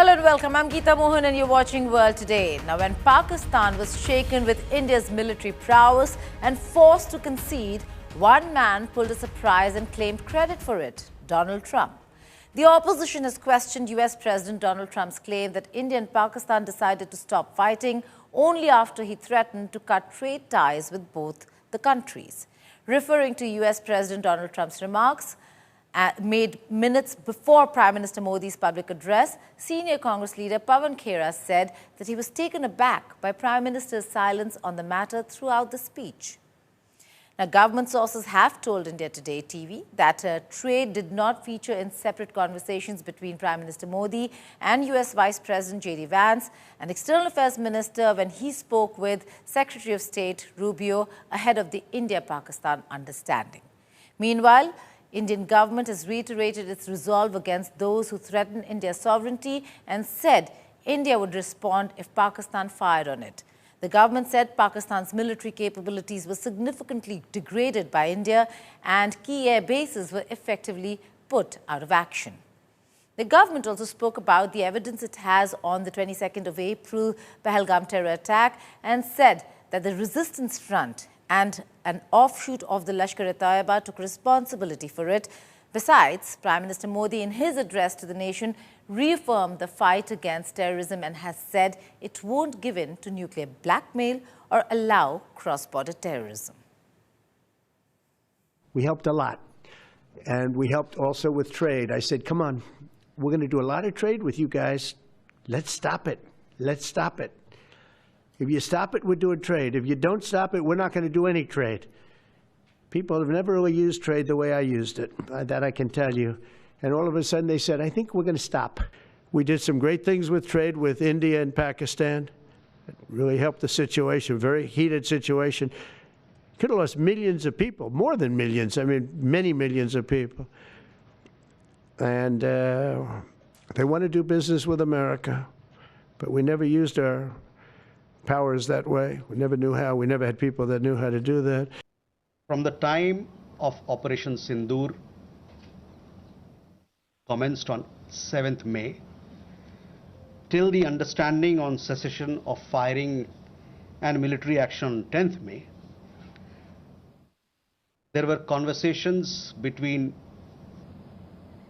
Hello and welcome. I'm Geeta Mohan and you're watching World Today. Now, when Pakistan was shaken with India's military prowess and forced to concede, one man pulled a surprise and claimed credit for it: Donald Trump. The opposition has questioned US President Donald Trump's claim that India and Pakistan decided to stop fighting only after he threatened to cut trade ties with both the countries. Referring to US President Donald Trump's remarks made minutes before Prime Minister Modi's public address, senior Congress leader Pawan Khera said that he was taken aback by Prime Minister's silence on the matter throughout the speech. Now, government sources have told India Today TV that trade did not feature in separate conversations between Prime Minister Modi and US Vice President J.D. Vance and External Affairs Minister when he spoke with Secretary of State Rubio ahead of the India-Pakistan understanding. Meanwhile, Indian government has reiterated its resolve against those who threaten India's sovereignty and said India would respond if Pakistan fired on it. The government said Pakistan's military capabilities were significantly degraded by India and key air bases were effectively put out of action. The government also spoke about the evidence it has on the 22nd of April Pahalgam terror attack and said that the resistance front and an offshoot of the Lashkar-e-Taiba took responsibility for it. Besides, Prime Minister Modi, in his address to the nation, reaffirmed the fight against terrorism and has said it won't give in to nuclear blackmail or allow cross-border terrorism. We helped a lot, and we helped also with trade. I said, come on, we're going to do a lot of trade with you guys. Let's stop it. Let's stop it. If you stop it, we're doing trade. If you don't stop it, we're not going to do any trade. People have never really used trade the way I used it. That I can tell you. And all of a sudden they said, I think we're going to stop. We did some great things with trade with India and Pakistan. It really helped the situation, very heated situation. Could have lost millions of people, more than millions. I mean, many millions of people. And they want to do business with America. But we never used our powers that way. We never knew how. We never had people that knew how to do that. From the time of Operation Sindoor commenced on 7th May till the understanding on cessation of firing and military action on 10th May, there were conversations between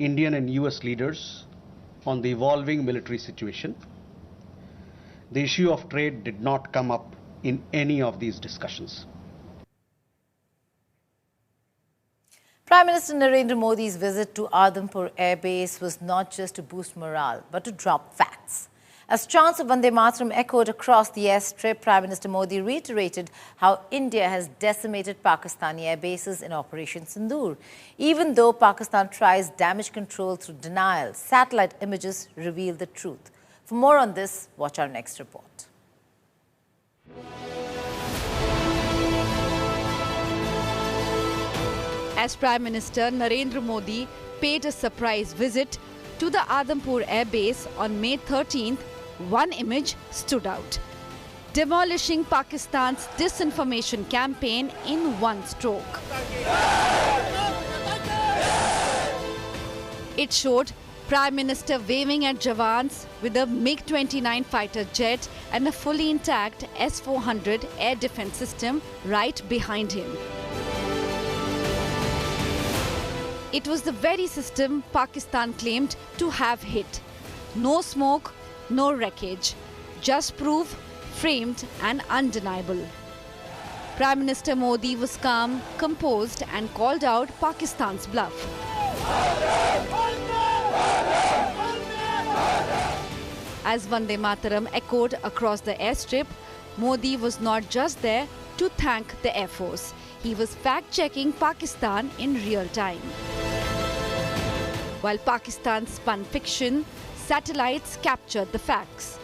Indian and US leaders on the evolving military situation. The issue of trade did not come up in any of these discussions. Prime Minister Narendra Modi's visit to Adampur Air Base was not just to boost morale, but to drop facts. As chants of Vande Mataram echoed across the airstrip, Prime Minister Modi reiterated how India has decimated Pakistani air bases in Operation Sindoor. Even though Pakistan tries damage control through denial, satellite images reveal the truth. For more on this, watch our next report. As Prime Minister Narendra Modi paid a surprise visit to the Adampur Air Base on May 13th, one image stood out, demolishing Pakistan's disinformation campaign in one stroke. It showed Prime Minister waving at Jawans with a MiG-29 fighter jet and a fully intact S-400 air defense system right behind him. It was the very system Pakistan claimed to have hit. No smoke, no wreckage, just proof, framed and undeniable. Prime Minister Modi was calm, composed and called out Pakistan's bluff. As Vande Mataram echoed across the airstrip, Modi was not just there to thank the Air Force. He was fact-checking Pakistan in real time. While Pakistan spun fiction, satellites captured the facts.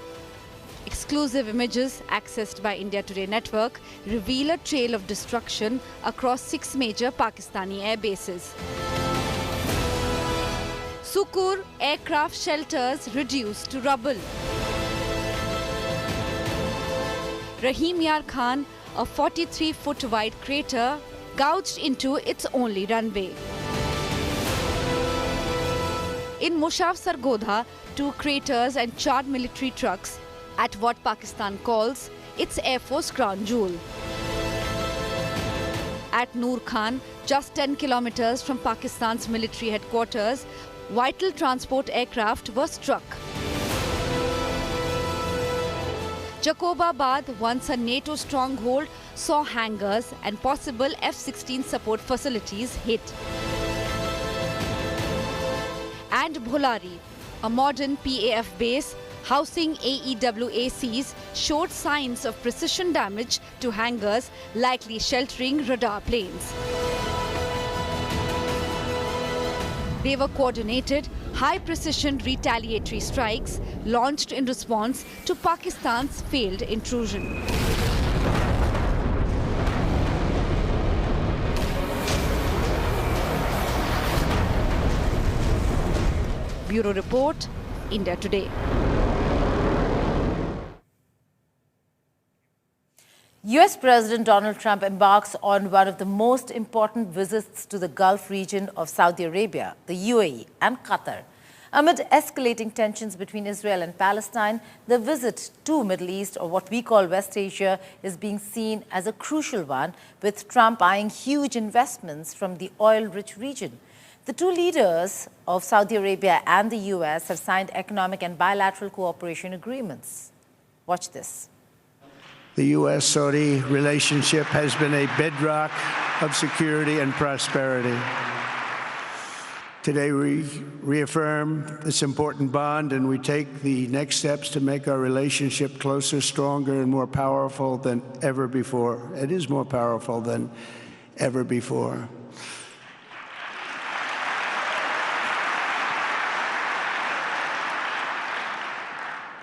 Exclusive images accessed by India Today network reveal a trail of destruction across 6 major Pakistani air bases. Sukur aircraft shelters reduced to rubble. Rahim Yar Khan, a 43-foot wide crater, gouged into its only runway. in Moshav Sargodha, 2 craters and charred military trucks at what Pakistan calls its Air Force crown jewel. At Noor Khan, just 10 kilometers from Pakistan's military headquarters, vital transport aircraft were struck. Jacobabad, once a NATO stronghold, saw hangars and possible F-16 support facilities hit. And Bholari, a modern PAF base housing AEWACs, showed signs of precision damage to hangars likely sheltering radar planes. They were coordinated, high-precision retaliatory strikes launched in response to Pakistan's failed intrusion. Bureau Report, India Today. US President Donald Trump embarks on one of the most important visits to the Gulf region of Saudi Arabia, the UAE and Qatar. Amid escalating tensions between Israel and Palestine, the visit to Middle East, or what we call West Asia, is being seen as a crucial one, with Trump eyeing huge investments from the oil-rich region. The 2 leaders of Saudi Arabia and the US have signed economic and bilateral cooperation agreements. Watch this. The U.S.-Saudi relationship has been a bedrock of security and prosperity. Today we reaffirm this important bond, and we take the next steps to make our relationship closer, stronger, and more powerful than ever before. It is more powerful than ever before.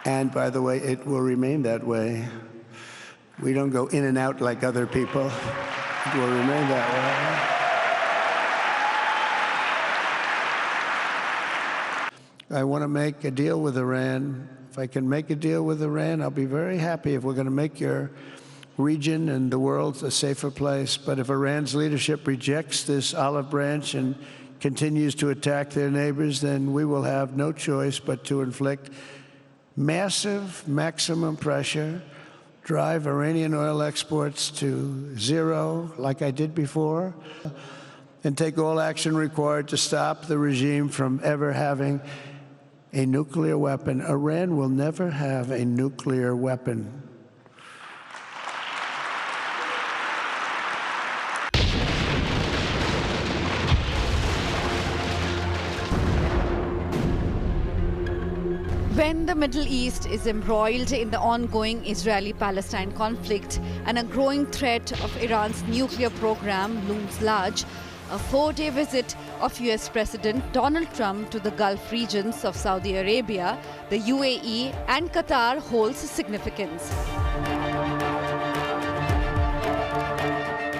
And by the way, it will remain that way. We don't go in and out like other people. It will remain that way. I want to make a deal with Iran. If I can make a deal with Iran, I'll be very happy if we're going to make your region and the world a safer place. But if Iran's leadership rejects this olive branch and continues to attack their neighbors, then we will have no choice but to inflict massive maximum pressure, drive Iranian oil exports to zero, like I did before, and take all action required to stop the regime from ever having a nuclear weapon. Iran will never have a nuclear weapon. When the Middle East is embroiled in the ongoing Israeli-Palestine conflict and a growing threat of Iran's nuclear program looms large, a 4-day visit of US President Donald Trump to the Gulf regions of Saudi Arabia, the UAE and Qatar holds significance.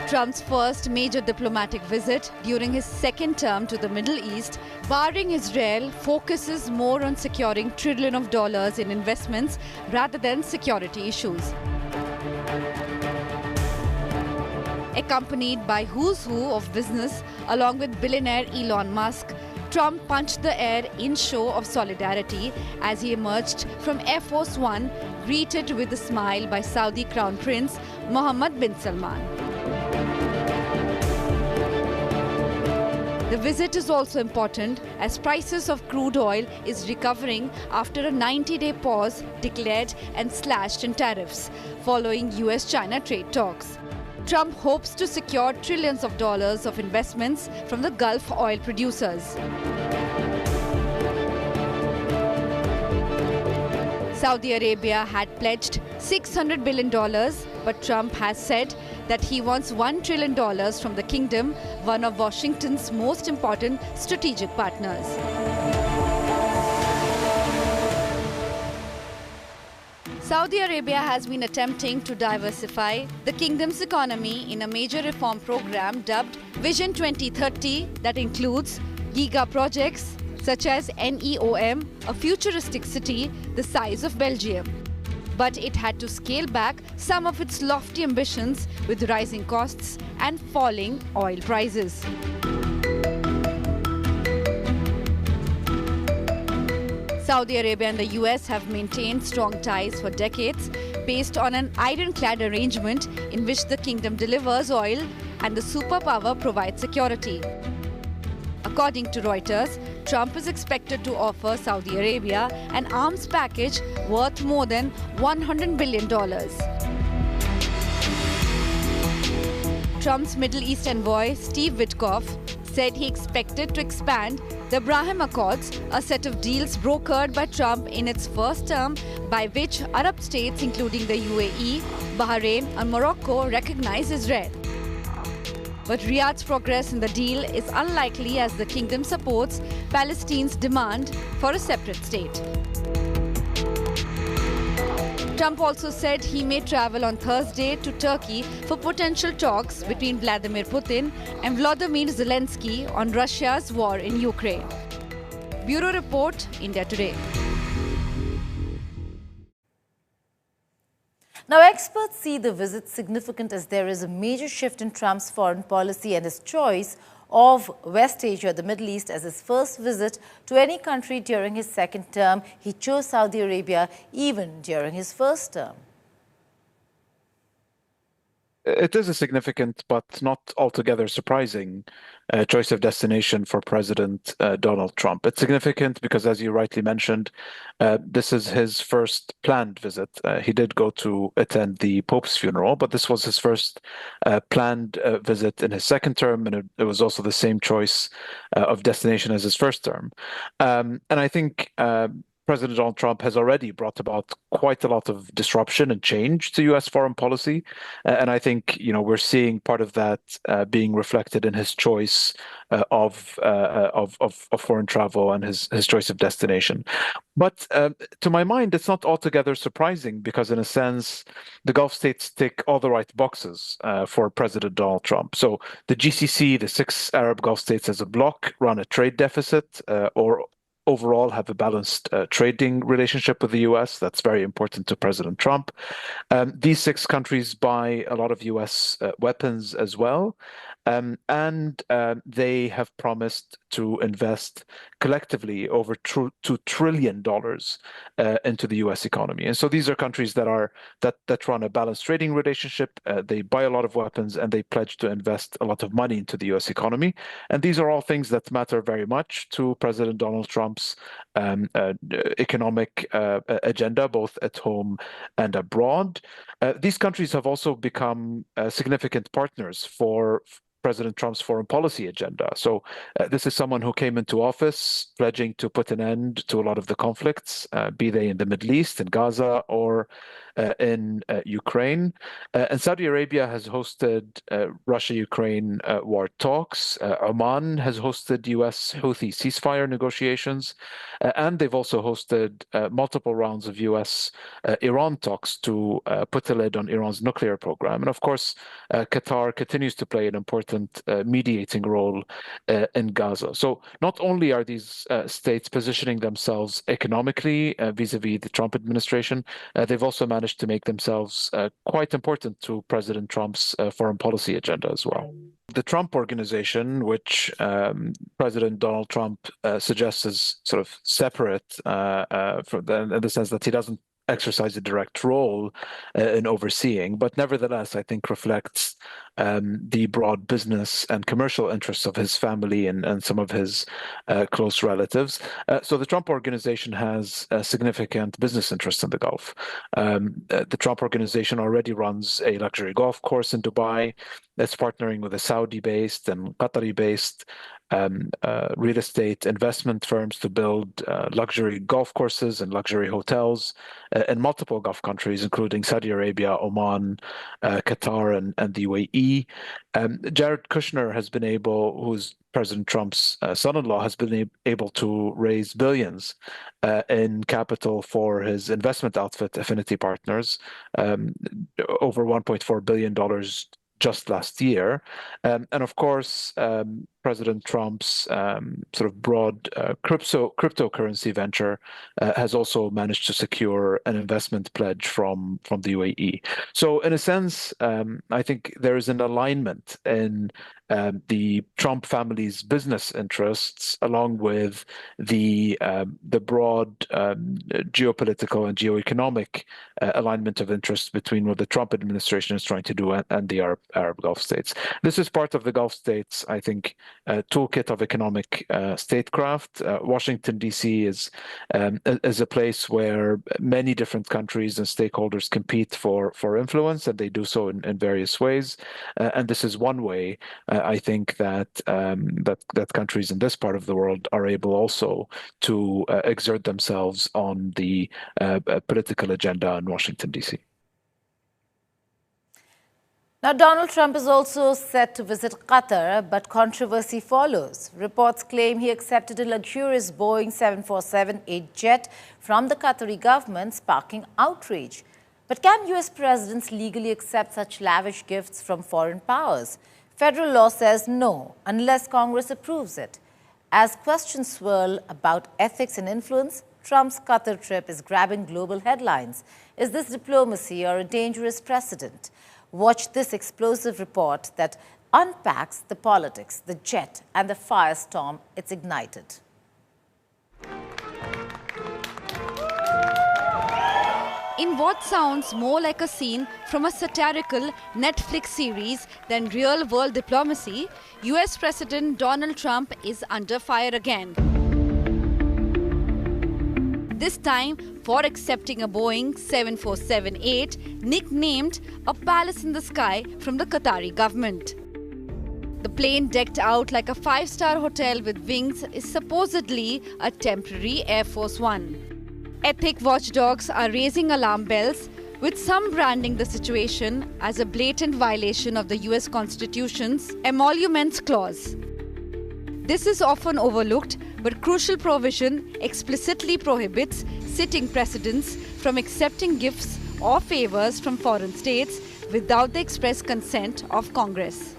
Trump's first major diplomatic visit during his second term to the Middle East, barring Israel, focuses more on securing trillions of dollars in investments rather than security issues. Accompanied by who's who of business, along with billionaire Elon Musk, Trump punched the air in show of solidarity as he emerged from Air Force One, greeted with a smile by Saudi Crown Prince Mohammed bin Salman. The visit is also important as prices of crude oil is recovering after a 90-day pause declared and slashed in tariffs following US-China trade talks. Trump hopes to secure trillions of dollars of investments from the Gulf oil producers. Saudi Arabia had pledged $600 billion, but Trump has said that he wants $1 trillion from the kingdom, one of Washington's most important strategic partners. Saudi Arabia has been attempting to diversify the kingdom's economy in a major reform program dubbed Vision 2030 that includes giga projects such as NEOM, a futuristic city the size of Belgium. But it had to scale back some of its lofty ambitions with rising costs and falling oil prices. Saudi Arabia and the US have maintained strong ties for decades based on an ironclad arrangement in which the kingdom delivers oil and the superpower provides security. According to Reuters, Trump is expected to offer Saudi Arabia an arms package worth more than $100 billion. Trump's Middle East envoy, Steve Witkoff, said he expected to expand the Abraham Accords, a set of deals brokered by Trump in its first term, by which Arab states including the UAE, Bahrain and Morocco recognize Israel. But Riyadh's progress in the deal is unlikely as the kingdom supports Palestine's demand for a separate state. Trump also said he may travel on Thursday to Turkey for potential talks between Vladimir Putin and Volodymyr Zelensky on Russia's war in Ukraine. Bureau Report, India Today. Now, experts see the visit significant as there is a major shift in Trump's foreign policy and his choice of West Asia, the Middle East, as his first visit to any country during his second term. He chose Saudi Arabia even during his first term. It is a significant but not altogether surprising choice of destination for President Donald Trump. It's significant because, as you rightly mentioned, this is his first planned visit. He did go to attend the Pope's funeral, but this was his first planned visit in his second term, and it was also the same choice of destination as his first term. And I think President Donald Trump has already brought about quite a lot of disruption and change to U.S. foreign policy, and I think we're seeing part of that being reflected in his choice of foreign travel and his choice of destination. But to my mind, it's not altogether surprising because, in a sense, the Gulf states tick all the right boxes for President Donald Trump. So the GCC, the 6 Arab Gulf states as a bloc, run a trade deficit or overall have a balanced trading relationship with the US. That's very important to President Trump. These 6 countries buy a lot of US weapons as well. And they have promised to invest collectively over $2 trillion into the U.S. economy. And so these are countries that run a balanced trading relationship. They buy a lot of weapons and they pledge to invest a lot of money into the U.S. economy. And these are all things that matter very much to President Donald Trump's economic agenda, both at home and abroad. These countries have also become significant partners for President Trump's foreign policy agenda. So this is someone who came into office pledging to put an end to a lot of the conflicts, be they in the Middle East, in Gaza, or in Ukraine. And Saudi Arabia has hosted Russia-Ukraine war talks. Oman has hosted U.S. Houthi ceasefire negotiations. And they've also hosted multiple rounds of U.S.-Iran talks to put a lid on Iran's nuclear program. And of course, Qatar continues to play an important mediating role in Gaza. So not only are these states positioning themselves economically vis-a-vis the Trump administration, they've also managed to make themselves quite important to President Trump's foreign policy agenda as well. The Trump Organization, which President Donald Trump suggests is sort of separate in the sense that he doesn't exercise a direct role in overseeing, but nevertheless, I think reflects the broad business and commercial interests of his family and some of his close relatives. So the Trump Organization has a significant business interests in the Gulf. The Trump Organization already runs a luxury golf course in Dubai that's partnering with a Saudi-based and Qatari-based real estate investment firms to build luxury golf courses and luxury hotels in multiple Gulf countries, including Saudi Arabia, Oman, Qatar, and the UAE. Jared Kushner has been able, who's President Trump's son-in-law, has been able to raise billions in capital for his investment outfit, Affinity Partners, over $1.4 billion just last year. And of course, President Trump's sort of broad cryptocurrency venture has also managed to secure an investment pledge from the UAE. So in a sense, I think there is an alignment in the Trump family's business interests, along with the broad geopolitical and geoeconomic alignment of interests between what the Trump administration is trying to do and the Arab Gulf states. This is part of the Gulf states, I think, toolkit of economic statecraft. Washington, D.C. is a place where many different countries and stakeholders compete for influence, and they do so in various ways. And this is one way, I think, that countries in this part of the world are able also to exert themselves on the political agenda in Washington, D.C. Now, Donald Trump is also set to visit Qatar, but controversy follows. Reports claim he accepted a luxurious Boeing 747-8 jet from the Qatari government, sparking outrage. But can U.S. presidents legally accept such lavish gifts from foreign powers? Federal law says no, unless Congress approves it. As questions swirl about ethics and influence, Trump's Qatar trip is grabbing global headlines. Is this diplomacy or a dangerous precedent? Watch this explosive report that unpacks the politics, the jet, and the firestorm it's ignited. In what sounds more like a scene from a satirical Netflix series than real-world diplomacy, US President Donald Trump is under fire again. This time for accepting a Boeing 747-8 nicknamed a palace in the sky from the Qatari government. The plane, decked out like a five-star hotel with wings, is supposedly a temporary Air Force One. Ethic watchdogs are raising alarm bells, with some branding the situation as a blatant violation of the US Constitution's Emoluments Clause. This is often overlooked, but crucial provision explicitly prohibits sitting presidents from accepting gifts or favors from foreign states without the express consent of Congress.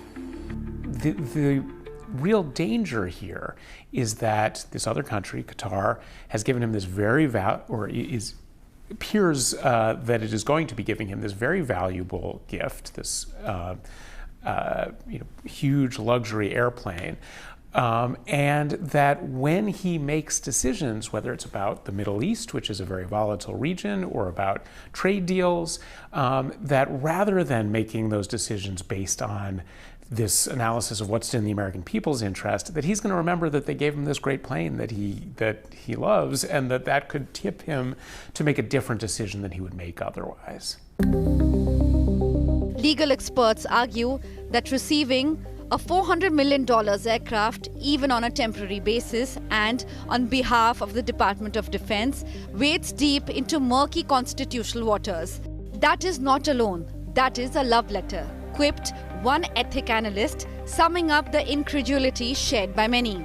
The real danger here is that this other country, Qatar, has given him this very appears that it is going to be giving him this very valuable gift, this huge luxury airplane. And that when he makes decisions, whether it's about the Middle East, which is a very volatile region, or about trade deals, that rather than making those decisions based on this analysis of what's in the American people's interest, that he's going to remember that they gave him this great plane that he loves, and that could tip him to make a different decision than he would make otherwise. Legal experts argue that receiving a $400 million aircraft, even on a temporary basis and on behalf of the Department of Defense, wades deep into murky constitutional waters. That is not alone. That is a love letter, quipped one ethic analyst, summing up the incredulity shared by many.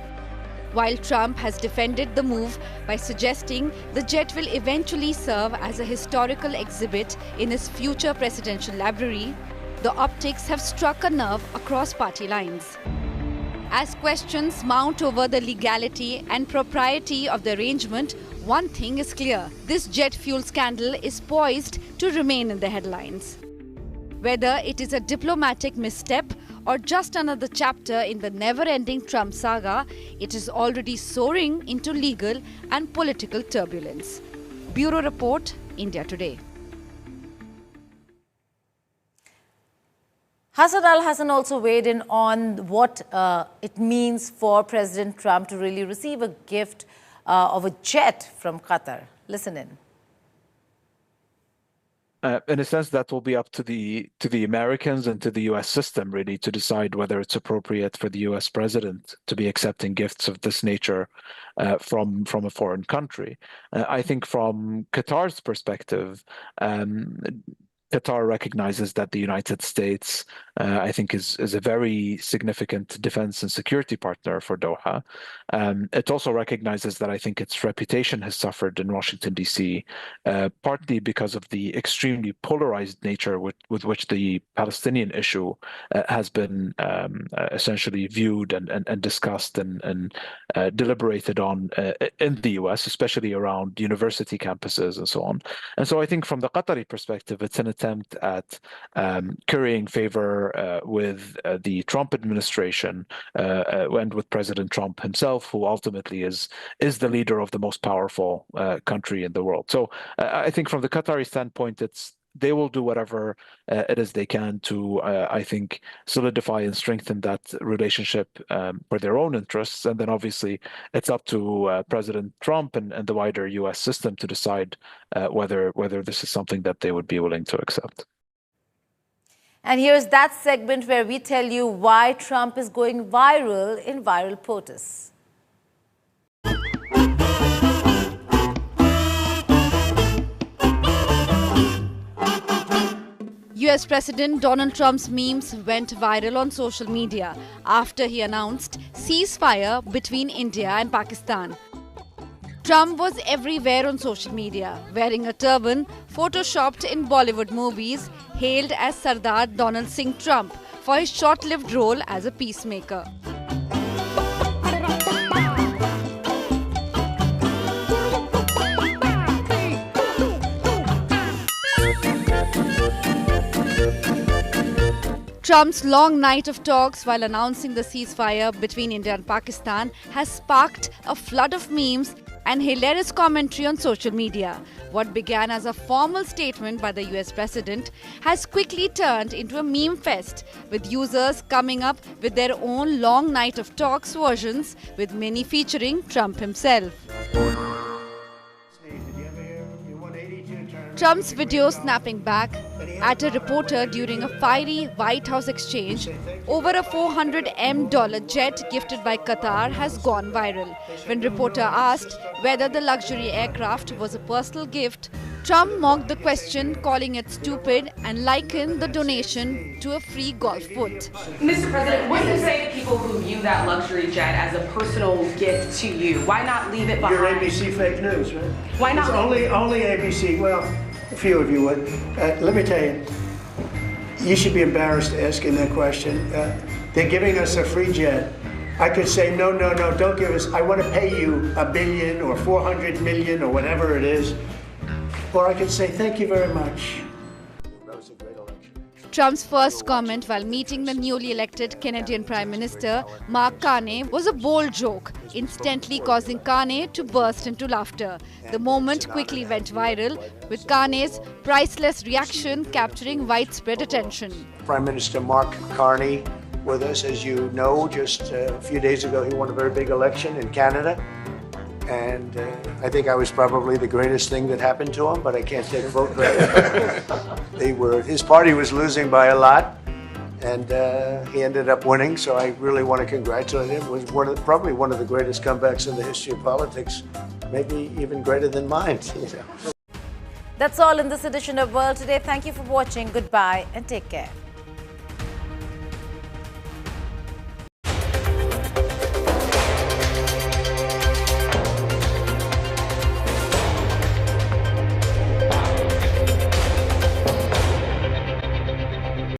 While Trump has defended the move by suggesting the jet will eventually serve as a historical exhibit in his future presidential library, the optics have struck a nerve across party lines. As questions mount over the legality and propriety of the arrangement, one thing is clear: this jet fuel scandal is poised to remain in the headlines. Whether it is a diplomatic misstep or just another chapter in the never-ending Trump saga, it is already soaring into legal and political turbulence. Bureau Report, India Today. Hassan AlHassan also weighed in on what it means for President Trump to really receive a gift of a jet from Qatar. Listen in. In a sense, that will be up to the Americans and to the U.S. system, really, to decide whether it's appropriate for the U.S. president to be accepting gifts of this nature from a foreign country. I think from Qatar's perspective, Qatar recognizes that the United States, I think, is a very significant defense and security partner for Doha. It also recognizes that I think its reputation has suffered in Washington, D.C., partly because of the extremely polarized nature with which the Palestinian issue has been essentially viewed and discussed and deliberated on in the U.S., especially around university campuses and so on. And so I think from the Qatari perspective, it's an attempt at currying favor with the Trump administration and with President Trump himself, who ultimately is the leader of the most powerful country in the world. So I think from the Qatari standpoint, they will do whatever it is they can to, I think, solidify and strengthen that relationship for their own interests. And then obviously it's up to President Trump and the wider US system to decide whether this is something that they would be willing to accept. And here's that segment where we tell you why Trump is going viral in Viral POTUS. US President Donald Trump's memes went viral on social media after he announced ceasefire between India and Pakistan. Trump was everywhere on social media, wearing a turban, photoshopped in Bollywood movies, hailed as Sardar Donald Singh Trump for his short-lived role as a peacemaker. Trump's long night of talks while announcing the ceasefire between India and Pakistan has sparked a flood of memes and hilarious commentary on social media. What began as a formal statement by the US president has quickly turned into a meme fest, with users coming up with their own long night of talks versions, with many featuring Trump himself. Trump's video snapping back at a reporter during a fiery White House exchange over a $400M jet gifted by Qatar has gone viral. When reporter asked whether the luxury aircraft was a personal gift, Trump mocked the question, calling it stupid, and likened the donation to a free golf foot. Mr. President, what do you say to people who view that luxury jet as a personal gift to you? Why not leave it behind? You're ABC fake news, right? Why not? It's only ABC. Well, a few of you would. Let me tell you, you should be embarrassed asking that question. They're giving us a free jet. I could say, no, don't give us. I want to pay you $1 billion or 400 million or whatever it is. Or I could say, thank you very much. That was a great election. Trump's first comment while meeting the newly elected Canadian Prime Minister Mark Carney was a bold joke, instantly causing Carney to burst into laughter. The moment quickly went viral, with Carney's priceless reaction capturing widespread attention. Prime Minister Mark Carney with us, as you know, just a few days ago he won a very big election in Canada. And I think I was probably the greatest thing that happened to him, but I can't take vote credit. His party was losing by a lot, and he ended up winning, so I really want to congratulate him. It was probably one of the greatest comebacks in the history of politics, maybe even greater than mine. You know. That's all in this edition of World Today. Thank you for watching. Goodbye and take care.